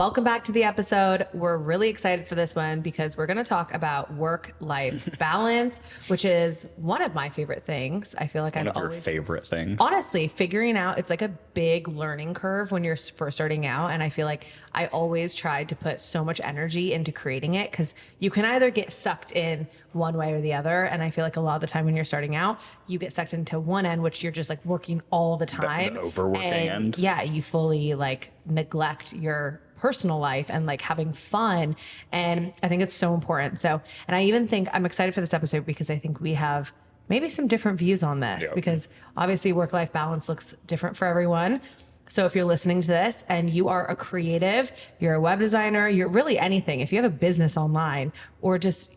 welcome back to the episode. We're really excited for this one because we're going to talk about work-life balance, which is one of my favorite things. I feel like one of your favorite things. Honestly, figuring out, it's like a big learning curve when you're first starting out. And I feel like I always tried to put so much energy into creating it because you can either get sucked in one way or the other. And I feel like a lot of the time when you're starting out, you get sucked into one end, which you're just like working all the time. The overworking end. Yeah, you fully like neglect your personal life and like having fun. And I think it's so important. So, and I even think I'm excited for this episode because I think we have maybe some different views on this because obviously work-life balance looks different for everyone. So if you're listening to this and you are a creative, you're a web designer, you're really anything, if you have a business online or just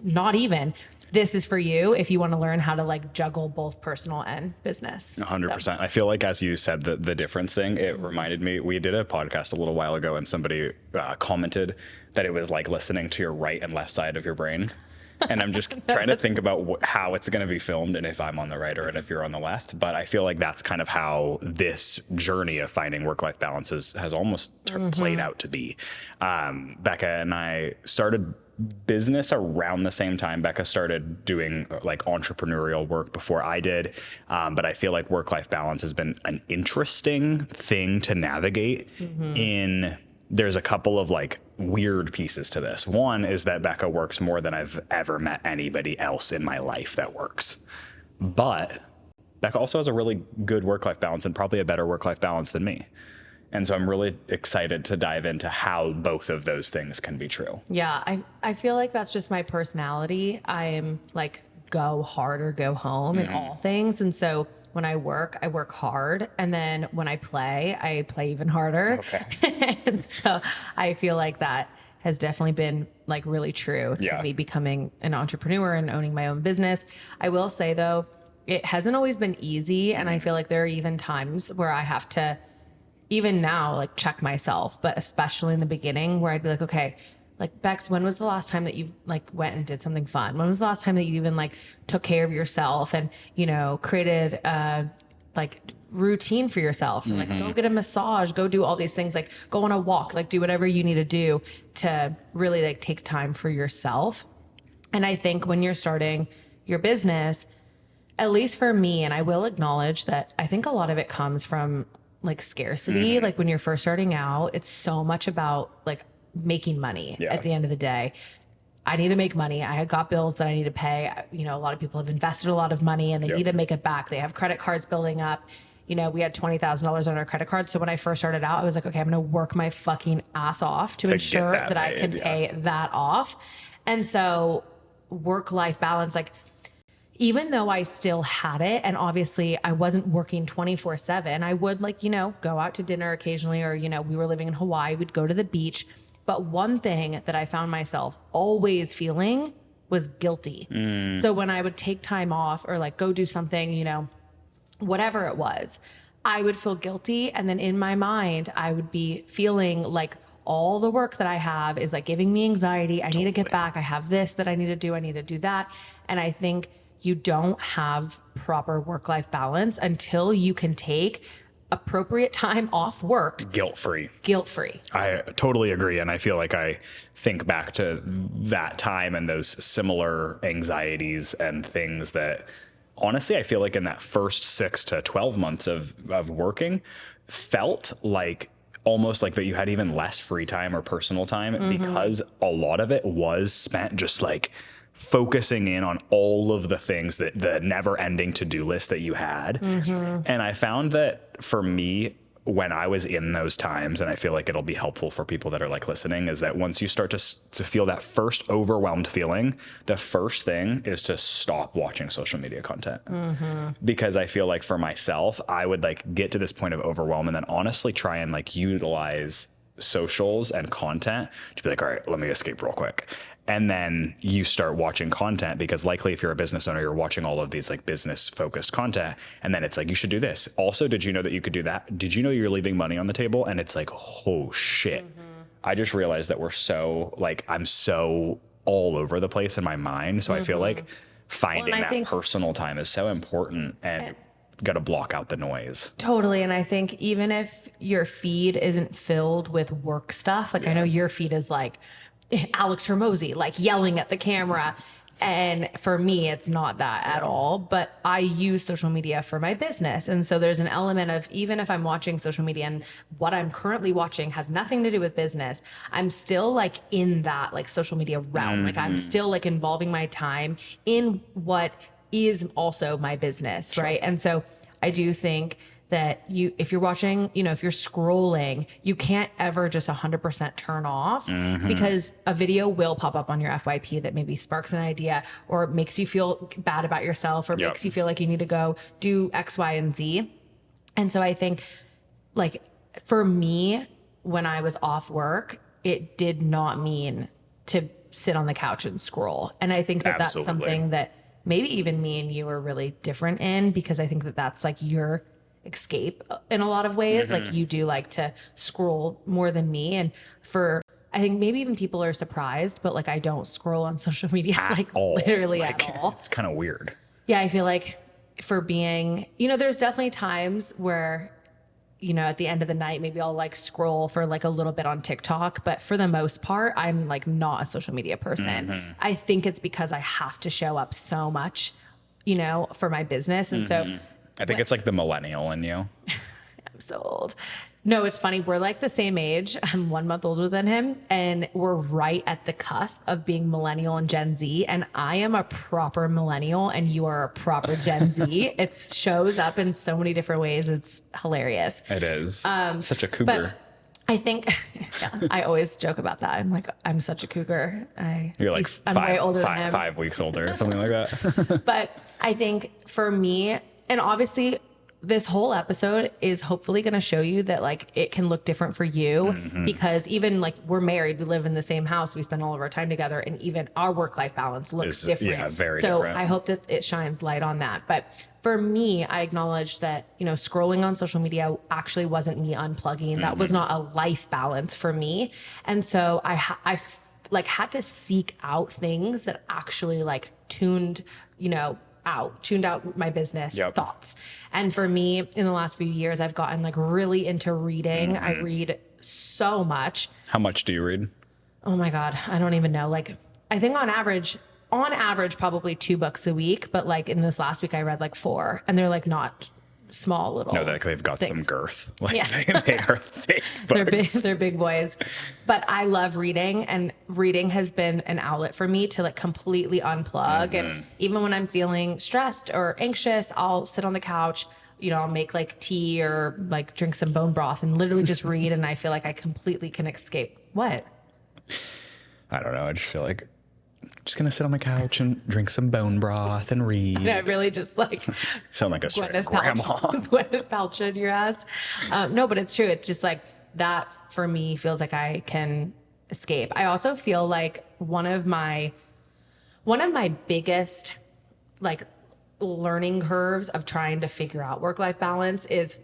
not even, this is for you if you want to learn how to like juggle both personal and business. 100%. So. I feel like as you said the difference thing, it reminded me, we did a podcast a little while ago and somebody commented that it was like listening to your right and left side of your brain. And I'm just trying to think about how it's going to be filmed and if I'm on the right or if you're on the left. But I feel like that's kind of how this journey of finding work-life balance has almost played out to be. Becca and I started business around the same time. Becca started doing like entrepreneurial work before I did. But I feel like work-life balance has been an interesting thing to navigate there's a couple of like weird pieces to this. One is that Becca works more than I've ever met anybody else in my life that works. But Becca also has a really good work-life balance and probably a better work-life balance than me. And so I'm really excited to dive into how both of those things can be true. Yeah, I feel like that's just my personality. I'm like go hard or go home in all things. And so when I work hard. And then when I play even harder. Okay. And so I feel like that has definitely been like really true to me becoming an entrepreneur and owning my own business. I will say though, it hasn't always been easy. And I feel like there are even times where I have to, even now, like check myself, but especially in the beginning where I'd be like, okay, like Bex, when was the last time that you like went and did something fun? When was the last time that you even like took care of yourself and, you know, created like routine for yourself? Like go get a massage, go do all these things, like go on a walk, like do whatever you need to do to really like take time for yourself. And I think when you're starting your business, at least for me, and I will acknowledge that I think a lot of it comes from like scarcity. Like when you're first starting out, it's so much about like making money at the end of the day. I need to make money. I had got bills that I need to pay. You know, a lot of people have invested a lot of money and they need to make it back. They have credit cards building up. You know, we had $20,000 on our credit card. So when I first started out, I was like, okay, I'm going to work my fucking ass off to ensure that I can pay that off. And so work-life balance, like, even though I still had it, and obviously I wasn't working 24/7, I would like, you know, go out to dinner occasionally, or, you know, we were living in Hawaii, we'd go to the beach. But one thing that I found myself always feeling was guilty. So when I would take time off or like go do something, you know, whatever it was, I would feel guilty. And then in my mind, I would be feeling like all the work that I have is like giving me anxiety. I need to get back. I have this that I need to do. I need to do that. And I think you don't have proper work-life balance until you can take appropriate time off work. Guilt-free. I totally agree. And I feel like I think back to that time and those similar anxieties and things that honestly, I feel like in that first 6 to 12 months of working felt like almost like that you had even less free time or personal time because a lot of it was spent just like focusing in on all of the things that the never ending to-do list that you had. And I found that for me, when I was in those times, and I feel like it'll be helpful for people that are like listening, is that once you start to feel that first overwhelmed feeling, the first thing is to stop watching social media content. Because I feel like for myself, I would like get to this point of overwhelm and then honestly try and like utilize socials and content to be like, all right, let me escape real quick. And then you start watching content because likely if you're a business owner, you're watching all of these like business focused content. And then it's like, you should do this. Also, did you know that you could do that? Did you know you're leaving money on the table? And it's like, oh shit. I just realized that we're so like, I'm so all over the place in my mind. So I feel like finding that personal time is so important. And got to block out the noise. Totally. And I think even if your feed isn't filled with work stuff, like I know your feed is like Alex Hermosi, like yelling at the camera. And for me, it's not that at all, but I use social media for my business. And so there's an element of, even if I'm watching social media and what I'm currently watching has nothing to do with business, I'm still like in that like social media realm. Like I'm still like involving my time in what is also my business. Sure. Right. And so I do think that if you're watching, if you're scrolling, you can't ever just 100% turn off because a video will pop up on your FYP that maybe sparks an idea or makes you feel bad about yourself or makes you feel like you need to go do X, Y, and Z. And so I think like for me, when I was off work, it did not mean to sit on the couch and scroll. And I think that that's something that maybe even me and you are really different in, because I think that that's like your escape in a lot of ways. Like you do like to scroll more than me. And I think maybe even people are surprised, but like I don't scroll on social media like literally at all. It's kind of weird. Yeah. I feel like for being, there's definitely times where, at the end of the night, maybe I'll like scroll for like a little bit on TikTok, but for the most part, I'm like not a social media person. I think it's because I have to show up so much, for my business. And so I think it's like the millennial in you. I'm so old. No, it's funny. We're like the same age. I'm 1 month older than him. And we're right at the cusp of being millennial and Gen Z. And I am a proper millennial and you are a proper Gen Z. It shows up in so many different ways. It's hilarious. It is. Such a cougar. I think, I always joke about that. I'm like, I'm such a cougar. You're like I'm way older than him. 5 weeks older, something like that. But I think for me, and obviously this whole episode is hopefully going to show you that like it can look different for you because even like we're married, we live in the same house, we spend all of our time together, and even our work-life balance looks different. Yeah, very different. So I hope that it shines light on that. But for me, I acknowledge that, scrolling on social media actually wasn't me unplugging. That was not a life balance for me. And so I had to seek out things that actually like tuned out my business thoughts. And for me, in the last few years, I've gotten like really into reading. I read so much. How much do you read? Oh my God. I don't even know. Like, I think on average, probably 2 books a week. But like in this last week, I read like 4, and they're like not small little. No, they've got things. Some girth. Like they are thick books. They're big boys. But I love reading, and reading has been an outlet for me to like completely unplug. And even when I'm feeling stressed or anxious, I'll sit on the couch, I'll make like tea or like drink some bone broth and literally just read. And I feel like I completely can escape. What? I don't know. I just feel like I'm just going to sit on the couch and drink some bone broth and read. I really just like sound like a straight grandma. Gwyneth Paltrow in your ass. No, but it's true. It's just like that for me feels like I can escape. I also feel like one of my biggest like learning curves of trying to figure out work-life balance is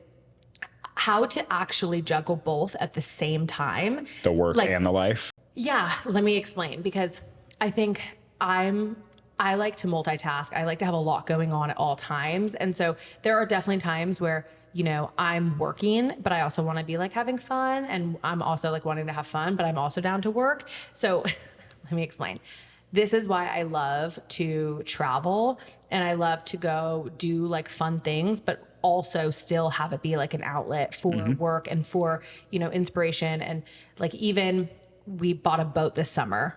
how to actually juggle both at the same time. The work and the life. Yeah. Let me explain, because I think I like to multitask. I like to have a lot going on at all times. And so there are definitely times where, I'm working, but I also want to be like having fun. And I'm also like wanting to have fun, but I'm also down to work. So let me explain. This is why I love to travel and I love to go do like fun things, but also still have it be like an outlet for work and for, inspiration. And like, even we bought a boat this summer.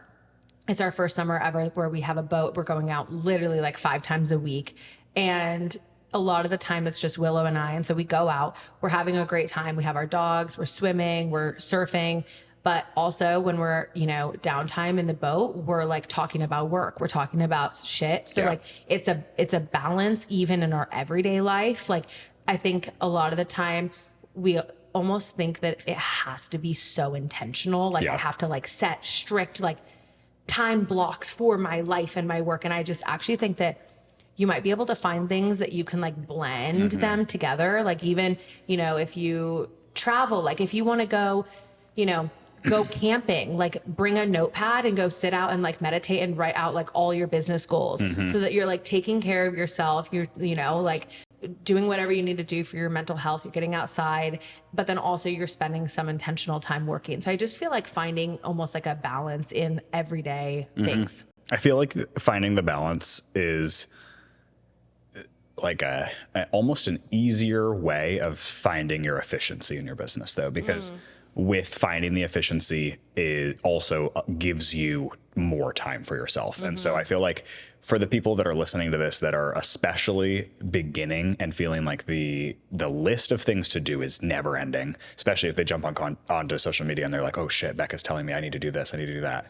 It's our first summer ever where we have a boat. We're going out literally like 5 times a week. And a lot of the time it's just Willow and I. And so we go out, we're having a great time. We have our dogs, we're swimming, we're surfing. But also when we're, downtime in the boat, we're like talking about work. We're talking about shit. So like it's a balance even in our everyday life. Like I think a lot of the time we almost think that it has to be so intentional. Like I have to like set strict like time blocks for my life and my work. And I just actually think that you might be able to find things that you can like blend them together. Like even, if you travel, like if you want to go, go camping, like bring a notepad and go sit out and like meditate and write out like all your business goals so that you're like taking care of yourself. You're, like doing whatever you need to do for your mental health. You're getting outside, but then also you're spending some intentional time working. So I just feel like finding almost like a balance in everyday things. I feel like finding the balance is like almost an easier way of finding your efficiency in your business, though, because with finding the efficiency, it also gives you more time for yourself. And so I feel like for the people that are listening to this that are especially beginning and feeling like the list of things to do is never ending, especially if they jump onto social media and they're like, oh shit, Becca's telling me I need to do this, I need to do that.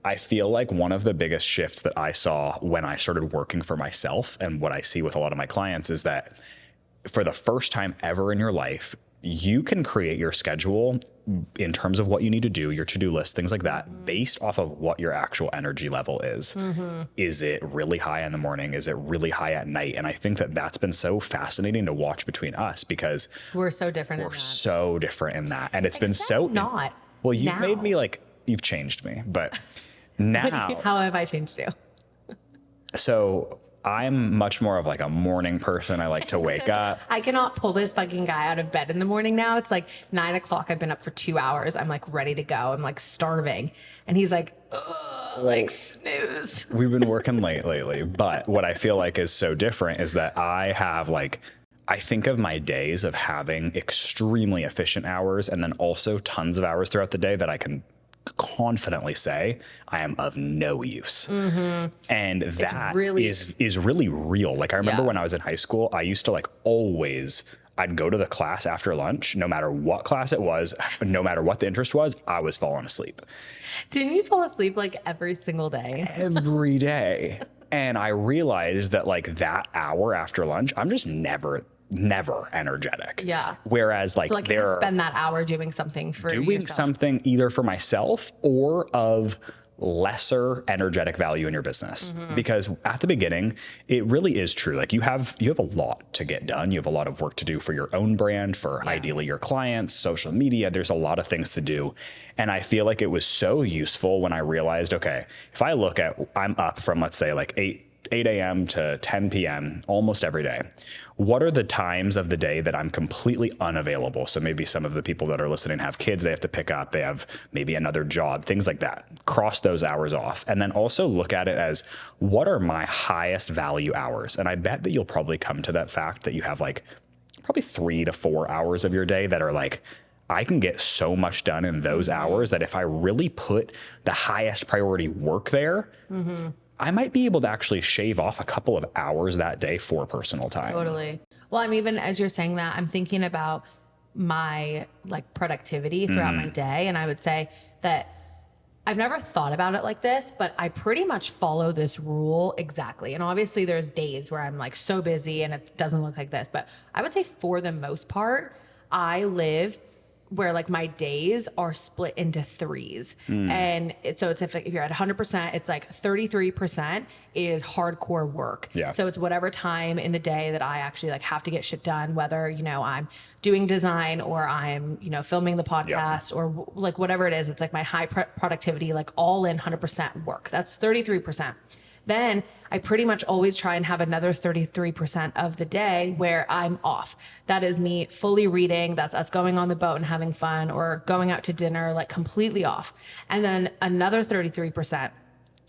I feel like one of the biggest shifts that I saw when I started working for myself, and what I see with a lot of my clients, is that for the first time ever in your life, you can create your schedule in terms of what you need to do, your to-do list, things like that, based off of what your actual energy level is. Is it really high in the morning? Is it really high at night? And I think that that's been so fascinating to watch between us, because We're so different. we're so different in that. And it's been so not. Well, you've now. made me like, you've changed me, but now. How have I changed you? So I'm much more of like a morning person. I like to wake up. I cannot pull this fucking guy out of bed in the morning now. It's like 9 o'clock. I've been up for 2 hours. I'm like ready to go. I'm like starving. And he's like, ugh, like snooze. We've been working late lately. But what I feel like is so different is that I think of my days of having extremely efficient hours and then also tons of hours throughout the day that I can confidently say I am of no use. And that is really real. Like I remember when I was in high school, I used to like always, I'd go to the class after lunch, no matter what class it was, no matter what the interest was, I was falling asleep. Didn't you fall asleep like every single day? Every day. And I realized that like that hour after lunch, I'm just never energetic. Yeah. Whereas like, So like you spend that hour doing something for yourself. Something either for myself or of lesser energetic value in your business. Because at the beginning, it really is true. Like you have a lot to get done. You have a lot of work to do for your own brand, for ideally your clients, social media. There's a lot of things to do. And I feel like it was so useful when I realized, okay, if I look at, I'm up from, let's say like 8 a.m. to 10 p.m. almost every day. What are the times of the day that I'm completely unavailable? So maybe some of the people that are listening have kids they have to pick up. They have maybe another job, things like that. Cross those hours off. And then also look at it as, what are my highest value hours? And I bet that you'll probably come to that fact that you have like probably 3 to 4 hours of your day that are like, I can get so much done in those hours that if I really put the highest priority work there, I might be able to actually shave off a couple of hours that day for personal time. Totally. Well, I'm even, as you're saying that, I'm thinking about my like productivity throughout my day. And I would say that I've never thought about it like this, but I pretty much follow this rule exactly. And obviously there's days where I'm like so busy and it doesn't look like this, but I would say for the most part, I live where like my days are split into threes. And so it's if you're at 100%, it's like 33% is hardcore work. Yeah. So it's whatever time in the day that I actually like have to get shit done, whether, you know, I'm doing design or I'm, you know, filming the podcast or like whatever it is. It's like my high productivity, like all in 100% work. That's 33%. Then I pretty much always try and have another 33% of the day where I'm off. That is me fully reading. That's us going on the boat and having fun or going out to dinner, like completely off. And then another 33%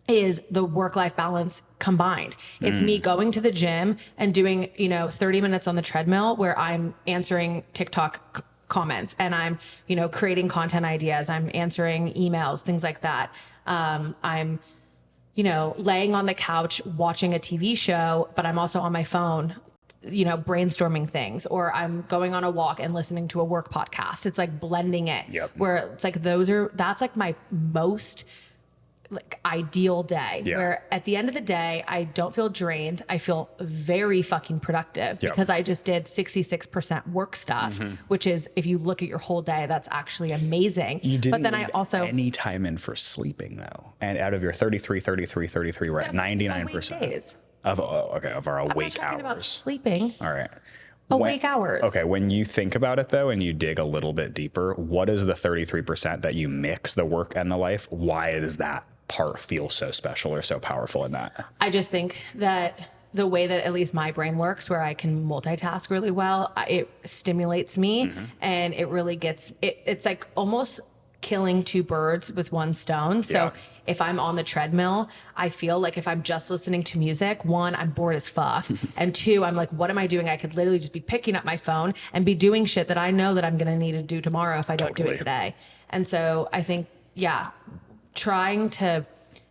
is the work-life balance combined. It's me going to the gym and doing, you know, 30 minutes on the treadmill where I'm answering TikTok comments and I'm, you know, creating content ideas. I'm answering emails, things like that. I'm, you know, laying on the couch watching a TV show, but I'm also on my phone, you know, brainstorming things, or I'm going on a walk and listening to a work podcast. It's like blending it where it's like that's like my most like ideal day where at the end of the day, I don't feel drained. I feel very fucking productive because I just did 66% work stuff, which is, if you look at your whole day, that's actually amazing. You didn't but then leave I also any time in for sleeping though. And out of your 33, we're at 99% of our awake hours. About sleeping. All right. Awake hours. Okay. When you think about it though, and you dig a little bit deeper, what is the 33% that you mix the work and the life? Why does that part feel so special or so powerful in that? I just think that the way that at least my brain works, where I can multitask really well, it stimulates me, and it really gets it's like almost killing two birds with one stone. So Yeah. if I'm on the treadmill, I feel like if I'm just listening to music, one, I'm bored as fuck. And two, I'm like, what am I doing? I could literally just be picking up my phone and be doing shit that I know that I'm going to need to do tomorrow if I don't do it today. And so I think, yeah, trying to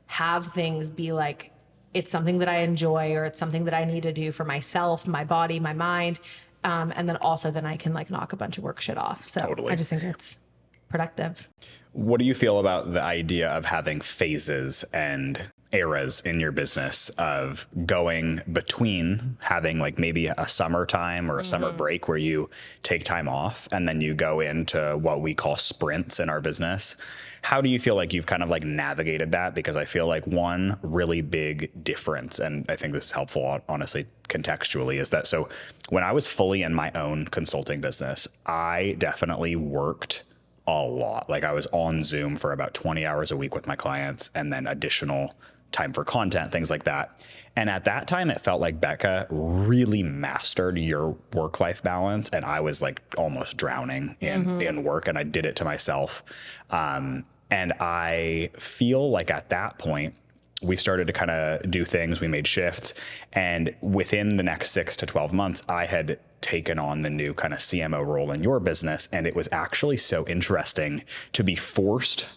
have things be like, it's something that I enjoy, or it's something that I need to do for myself, my body, my mind. And then also then I can like knock a bunch of work shit off. So I just think it's productive. What do you feel about the idea of having phases and eras in your business, of going between having like maybe a summertime or a summer break where you take time off and then you go into what we call sprints in our business? How do you feel like you've kind of like navigated that? Because I feel like one really big difference, and I think this is helpful, honestly, contextually, is that so when I was fully in my own consulting business, I definitely worked a lot. Like I was on Zoom for about 20 hours a week with my clients, and then additional time for content, things like that. And at that time, it felt like Becca really mastered your work-life balance, and I was like almost drowning in work, and I did it to myself. And I feel like at that point, we started to kind of do things, we made shifts, and within the next 6 to 12 months, I had taken on the new kind of CMO role in your business. And it was actually so interesting to be forced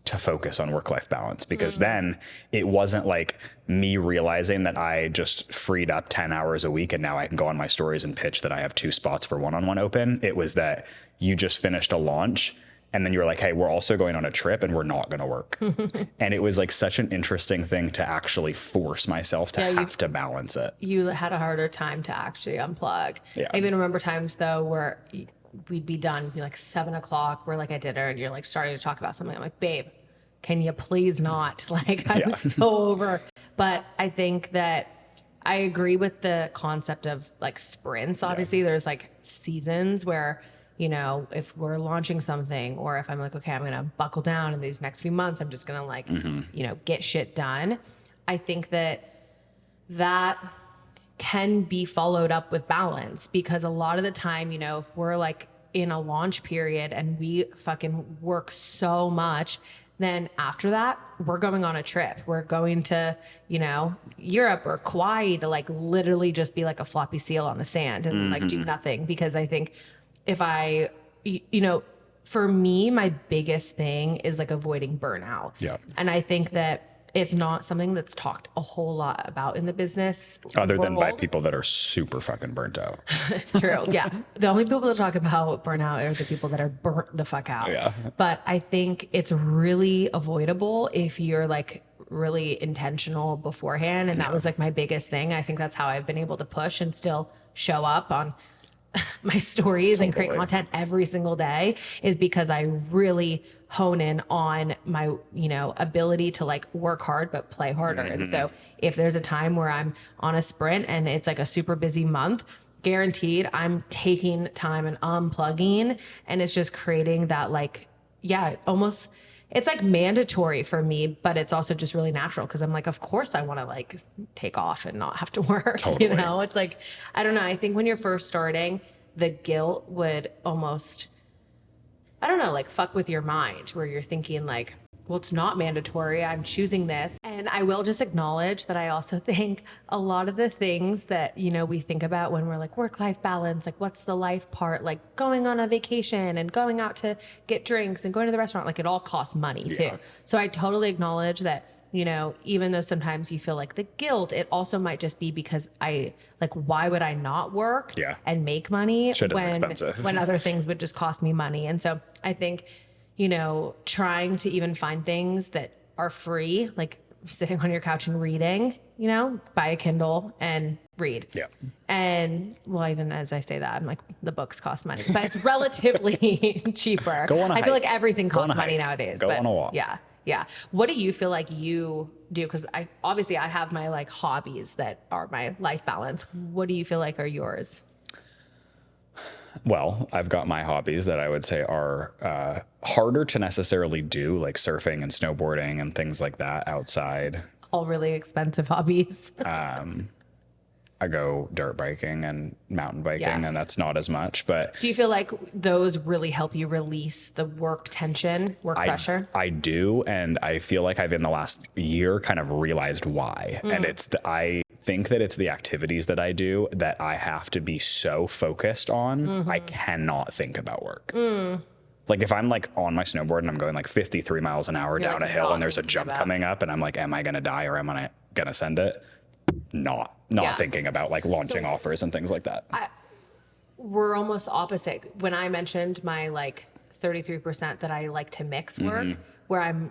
to focus on work-life balance, because then it wasn't like me realizing that I just freed up 10 hours a week and now I can go on my stories and pitch that I have 2 spots for one-on-one open. It was that you just finished a launch and then you were like, hey, we're also going on a trip and we're not going to work. And it was like such an interesting thing to actually force myself to have to balance it. You had a harder time to actually unplug. Yeah. I even remember times though where we'd be done, be like 7 o'clock, we're like at dinner and you're like starting to talk about something. I'm like, babe, can you please not? Like I'm so over. But I think that I agree with the concept of like sprints. Obviously there's like seasons where, you know, if we're launching something, or if I'm like, okay, I'm going to buckle down in these next few months, I'm just going to like, you know, get shit done. I think that can be followed up with balance, because a lot of the time, you know, if we're like in a launch period and we fucking work so much, then after that, we're going on a trip. We're going to, you know, Europe or Kauai to like literally just be like a floppy seal on the sand and like do nothing. Because I think if you know, for me, my biggest thing is like avoiding burnout. Yeah. And I think that it's not something that's talked a whole lot about in the business Other than by world. people that are super fucking burnt out. True. Yeah. The only people that talk about burnout are the people that are burnt the fuck out. Yeah. But I think it's really avoidable if you're like really intentional beforehand. And that was like my biggest thing. I think that's how I've been able to push and still show up on my stories and create content every single day, is because I really hone in on my, you know, ability to like work hard, but play harder. And so if there's a time where I'm on a sprint and it's like a super busy month, guaranteed I'm taking time and unplugging, and it's just creating that like, almost, it's like mandatory for me, but it's also just really natural because I'm like, of course I want to like take off and not have to work. Totally. You know, it's like, I don't know. I think when you're first starting, the guilt would almost, I don't know, like fuck with your mind, where you're thinking like, well, it's not mandatory. I'm choosing this. And I will just acknowledge that I also think a lot of the things that, you know, we think about when we're like work-life balance, like what's the life part, like going on a vacation and going out to get drinks and going to the restaurant, like it all costs money too. So I totally acknowledge that, you know, even though sometimes you feel like the guilt, it also might just be because why would I not work and make money when other things would just cost me money? And so I think, you know, trying to even find things that are free, like sitting on your couch and reading, you know, buy a Kindle and read. Yeah. And well, even as I say that, I'm like, the books cost money, but it's relatively cheaper. Go on a hike. I feel like everything costs money nowadays. Go on a walk. Yeah. Yeah. What do you feel like you do? Because I have my like hobbies that are my life balance. What do you feel like are yours? Well, I've got my hobbies that I would say are harder to necessarily do, like surfing and snowboarding and things like that outside. All really expensive hobbies. I go dirt biking and mountain biking, and that's not as much. But do you feel like those really help you release the work tension, pressure? I do. And I feel like I've in the last year kind of realized why. And I think that it's the activities that I do that I have to be so focused on. I cannot think about work. Like if I'm like on my snowboard and I'm going like 53 miles an hour down a hill and there's a jump coming up and I'm like, am I going to die or am I going to send it? Not thinking about like launching offers and things like that. We're almost opposite. When I mentioned my like 33% that I like to mix work, where I'm,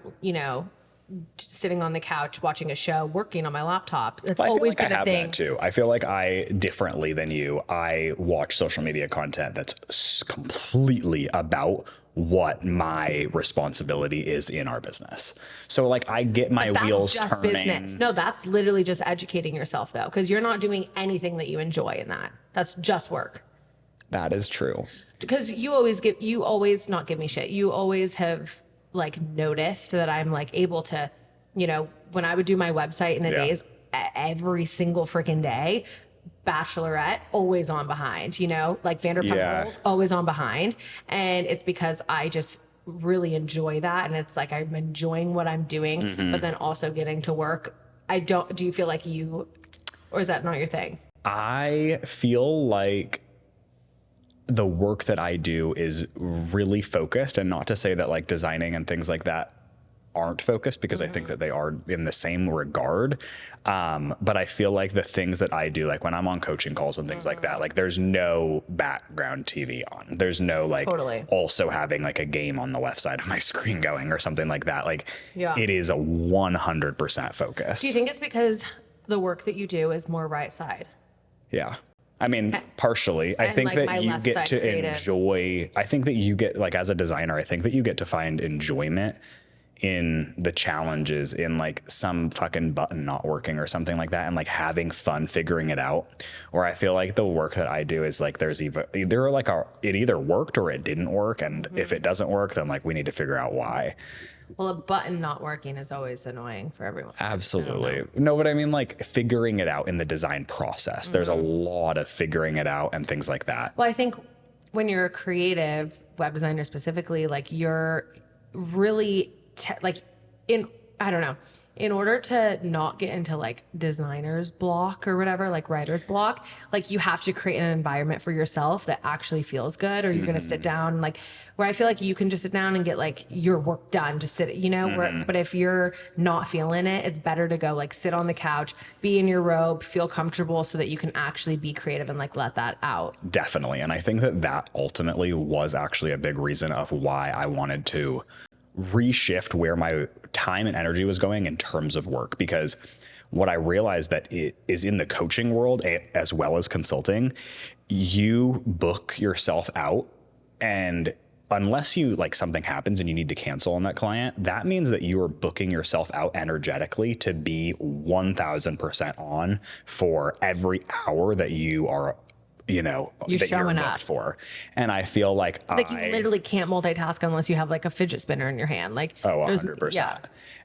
sitting on the couch watching a show, working on my laptop. That's always been a thing. That too. I feel like I differently than you. I watch social media content that's completely about what my responsibility is in our business. So like I get my wheels just turning. Business. No, that's literally just educating yourself though, because you're not doing anything that you enjoy in that. That's just work. That is true. Because you always not give me shit. You always have like noticed that I'm like able to, when I would do my website in the days, every single freaking day, Bachelorette always on behind, like Vanderpump Rules always on behind. And it's because I just really enjoy that. And it's like, I'm enjoying what I'm doing, but then also getting to work. Do you feel like or is that not your thing? I feel like the work that I do is really focused, and not to say that like designing and things like that aren't focused, because I think that they are in the same regard. But I feel like the things that I do, like when I'm on coaching calls and things like that, like there's no background TV on. There's no like also having like a game on the left side of my screen going or something like that. Like it is a 100% focused. Do you think it's because the work that you do is more right side? Yeah. I mean, partially. I think like that you get to enjoy, I think that you get, like, as a designer, I think that you get to find enjoyment in the challenges, in like some fucking button not working or something like that, and like having fun figuring it out. Or I feel like the work that I do is like there's either like it either worked or it didn't work, and if it doesn't work, then like we need to figure out why. Well, a button not working is always annoying for everyone. Absolutely. No, but I mean like figuring it out in the design process. There's a lot of figuring it out and things like that. Well, I think when you're a creative web designer specifically, like you're really in order to not get into like designer's block or whatever, like writer's block, like you have to create an environment for yourself that actually feels good, or you're going to sit down, like where I feel like you can just sit down and get like your work done, just sit, but if you're not feeling it, it's better to go like sit on the couch, be in your robe, feel comfortable so that you can actually be creative and like let that out. Definitely. And I think that ultimately was actually a big reason of why I wanted to reshift where my time and energy was going in terms of work, because what I realized that it is in the coaching world as well as consulting, you book yourself out, and unless you like something happens and you need to cancel on that client, that means that you are booking yourself out energetically to be 1000% on for every hour that you are you're showing up for. And I feel like you literally can't multitask unless you have like a fidget spinner in your hand. Like 100%. Yeah.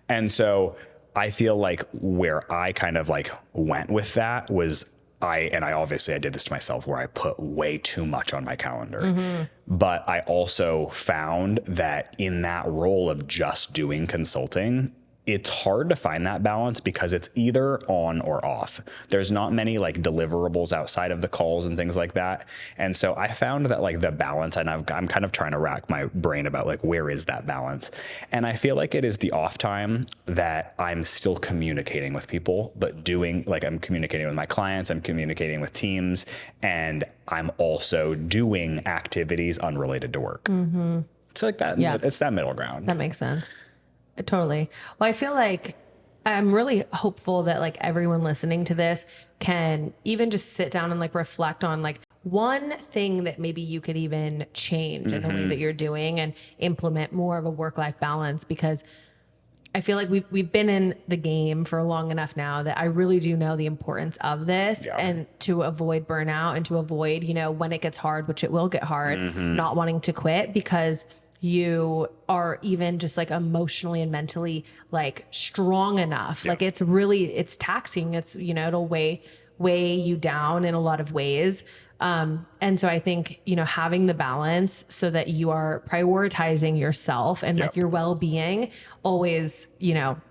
And so I feel like where I kind of like went with that was I did this to myself, where I put way too much on my calendar. But I also found that in that role of just doing consulting, it's hard to find that balance because it's either on or off. There's not many like deliverables outside of the calls and things like that. And so I found that like the balance, and I'm kind of trying to rack my brain about like, where is that balance? And I feel like it is the off time that I'm still communicating with people, but I'm communicating with my clients, I'm communicating with teams, and I'm also doing activities unrelated to work. It's like that. Yeah. It's that middle ground. That makes sense. Totally. Well, I feel like I'm really hopeful that like everyone listening to this can even just sit down and like reflect on like one thing that maybe you could even change in the way that you're doing and implement more of a work-life balance, because I feel like we've been in the game for long enough now that I really do know the importance of this, and to avoid burnout and to avoid, when it gets hard, which it will get hard, not wanting to quit because you are even just like emotionally and mentally like strong enough. Like it's taxing. It's, it'll weigh weigh you down in a lot of ways. And so I think, having the balance so that you are prioritizing yourself and like your well-being always,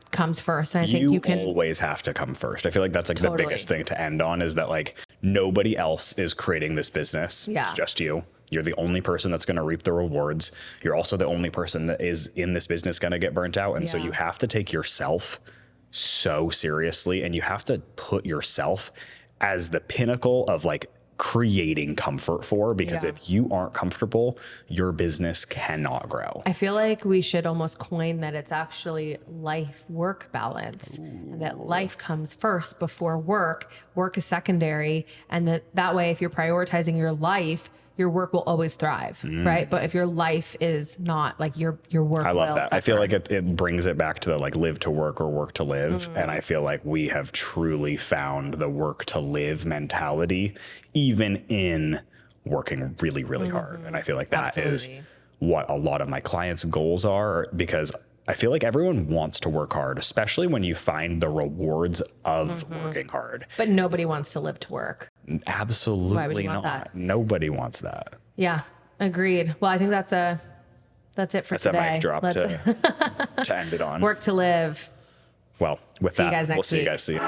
comes first. And I think you can always have to come first. I feel like that's like the biggest thing to end on, is that like nobody else is creating this business. Yeah. It's just you. You're the only person that's going to reap the rewards. You're also the only person that is in this business going to get burnt out. And so you have to take yourself so seriously, and you have to put yourself as the pinnacle of like creating comfort for, because if you aren't comfortable, your business cannot grow. I feel like we should almost coin that it's actually life-work balance, and that life comes first before work. Work is secondary, and that way, if you're prioritizing your life, your work will always thrive, right? But if your life is not, like your work, I love that. Suffer. I feel like it brings it back to the like live to work or work to live. And I feel like we have truly found the work to live mentality, even in working really, really hard. And I feel like that is what a lot of my clients' goals are, because I feel like everyone wants to work hard, especially when you find the rewards of working hard. But nobody wants to live to work. Absolutely not. That? Nobody wants that. Yeah, agreed. Well, I think that's it for today. That's a mic drop to end it on. Work to live. Well, with See that, you guys next we'll see week. you guys. See you.